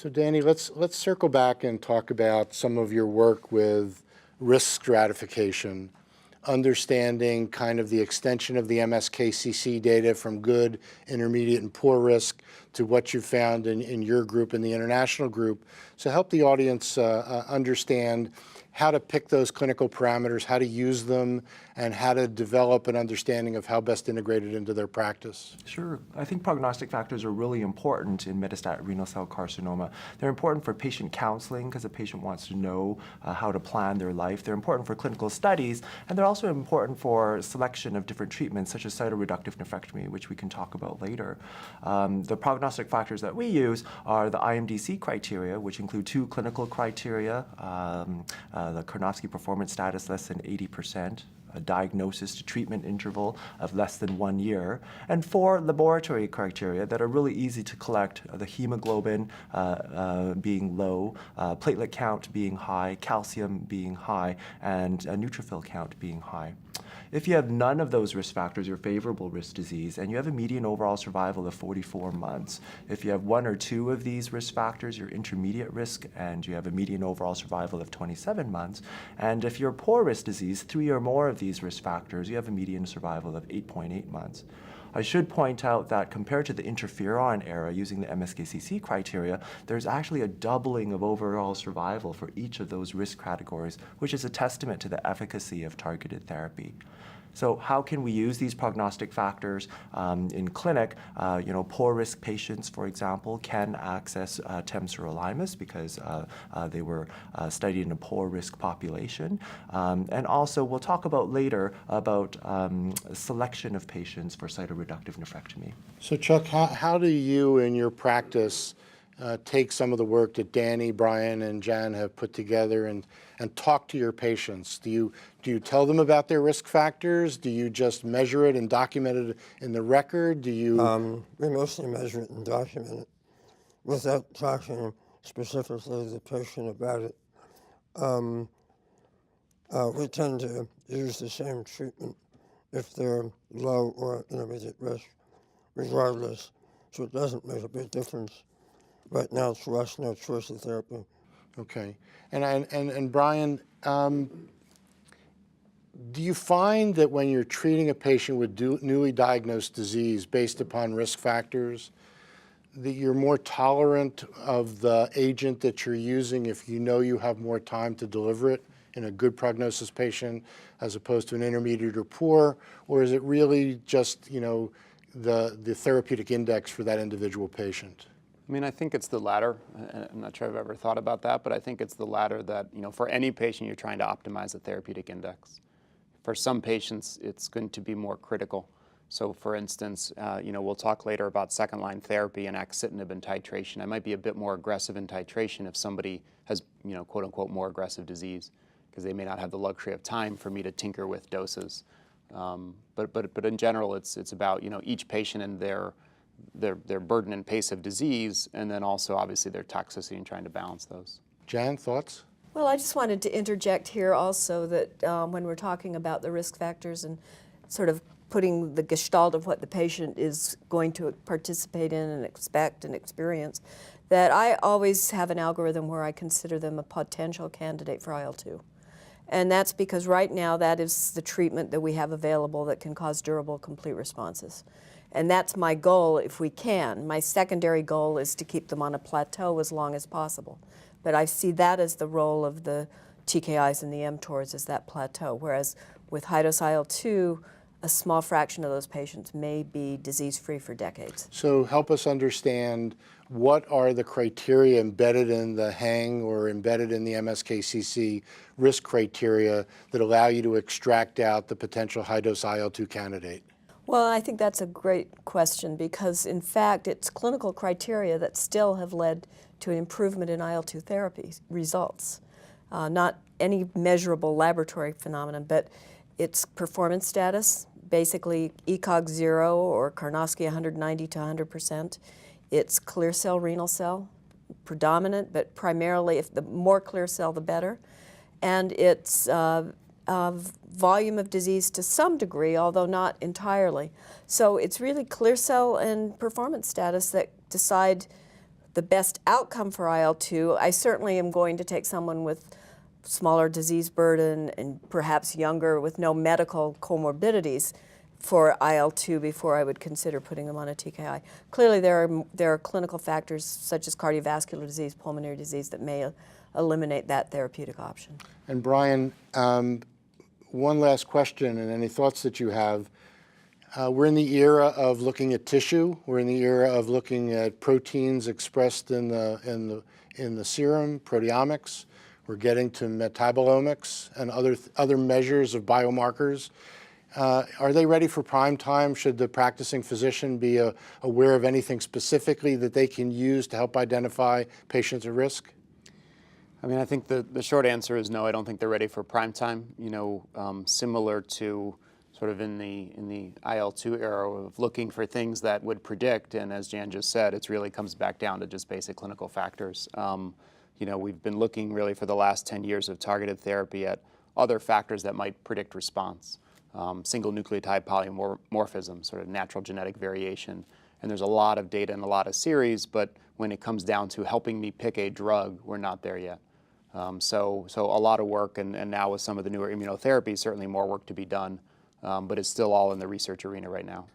So Danny, let's circle back and talk about some of your work with risk stratification, understanding kind of the extension of the MSKCC data from good, intermediate, and poor risk to what you found in your group and the international group. So help the audience understand how to pick those clinical parameters, how to use them, and how to develop an understanding of how best integrated into their practice. Sure. I think prognostic factors are really important in metastatic renal cell carcinoma. They're important for patient counseling because the patient wants to know how to plan their life. They're important for clinical studies, and they're also important for selection of different treatments, such as cytoreductive nephrectomy, which we can talk about later. The prognostic factors that we use are the IMDC criteria, which include 2 clinical criteria, the Karnofsky performance status less than 80%, a diagnosis to treatment interval of less than 1 year, and 4 laboratory criteria that are really easy to collect, the hemoglobin being low, platelet count being high, calcium being high, and a neutrophil count being high. If you have none of those risk factors, you're favorable risk disease, and you have a median overall survival of 44 months. If you have 1 or 2 of these risk factors, you're intermediate risk, and you have a median overall survival of 27 months. And if you're poor risk disease, 3 or more of these risk factors, you have a median survival of 8.8 months. I should point out that compared to the interferon era using the MSKCC criteria, there's actually a doubling of overall survival for each of those risk categories, which is a testament to the efficacy of targeted therapy. So how can we use these prognostic factors in clinic? Poor risk patients, for example, can access temsirolimus because they were studied in a poor risk population. And also, we'll talk about later about selection of patients for cytoreductive nephrectomy. So Chuck, how do you in your practice take some of the work that Danny, Brian, and Jan have put together and talk to your patients? Do you tell them about their risk factors? Do you just measure it and document it in the record? Do you? We mostly measure it and document it without talking specifically to the patient about it. We tend to use the same treatment if they're low or intermediate risk, regardless, so it doesn't make a big difference. Right now, it's for us, no choice of therapy. Okay. And Brian, do you find that when you're treating a patient with newly diagnosed disease based upon risk factors, that you're more tolerant of the agent that you're using if you know you have more time to deliver it in a good prognosis patient as opposed to an intermediate or poor? Or is it really just, the therapeutic index for that individual patient? I mean, I think it's the latter. I'm not sure I've ever thought about that, but I think it's the latter that, for any patient, you're trying to optimize the therapeutic index. For some patients, it's going to be more critical. So for instance, we'll talk later about second-line therapy and axitinib and titration. I might be a bit more aggressive in titration if somebody has, quote-unquote, more aggressive disease, because they may not have the luxury of time for me to tinker with doses. But in general, it's about, each patient and their burden and pace of disease, and then also obviously their toxicity and trying to balance those. Jan, thoughts? Well, I just wanted to interject here also that when we're talking about the risk factors and sort of putting the gestalt of what the patient is going to participate in and expect and experience, that I always have an algorithm where I consider them a potential candidate for IL-2. And that's because right now that is the treatment that we have available that can cause durable, complete responses. And that's my goal if we can. My secondary goal is to keep them on a plateau as long as possible. But I see that as the role of the TKIs and the mTORs, is that plateau. Whereas with high-dose IL-2, a small fraction of those patients may be disease-free for decades. So help us understand, what are the criteria embedded in the Heng or embedded in the MSKCC risk criteria that allow you to extract out the potential high-dose IL-2 candidate? Well, I think that's a great question because, in fact, it's clinical criteria that still have led to an improvement in IL-2 therapy results. Not any measurable laboratory phenomenon, but it's performance status, basically ECOG 0 or Karnofsky 190 to 100%. It's clear cell renal cell, predominant, but primarily, if the more clear cell, the better. And it's volume of disease to some degree, although not entirely. So it's really clear cell and performance status that decide the best outcome for IL-2, I certainly am going to take someone with smaller disease burden and perhaps younger with no medical comorbidities for IL-2 before I would consider putting them on a TKI. Clearly there are clinical factors such as cardiovascular disease, pulmonary disease that may eliminate that therapeutic option. And Brian, one last question, and any thoughts that you have. We're in the era of looking at tissue. We're in the era of looking at proteins expressed in the serum, proteomics. We're getting to metabolomics and other measures of biomarkers. Are they ready for prime time? Should the practicing physician be aware of anything specifically that they can use to help identify patients at risk? I mean, I think the short answer is no. I don't think they're ready for prime time. You know, similar to sort of in the IL-2 era of looking for things that would predict, and as Jan just said, it really comes back down to just basic clinical factors. You know, we've been looking really for the last 10 years of targeted therapy at other factors that might predict response. Single nucleotide polymorphism, sort of natural genetic variation. And there's a lot of data and a lot of series, but when it comes down to helping me pick a drug, we're not there yet. So a lot of work, and now with some of the newer immunotherapies, certainly more work to be done, but it's still all in the research arena right now.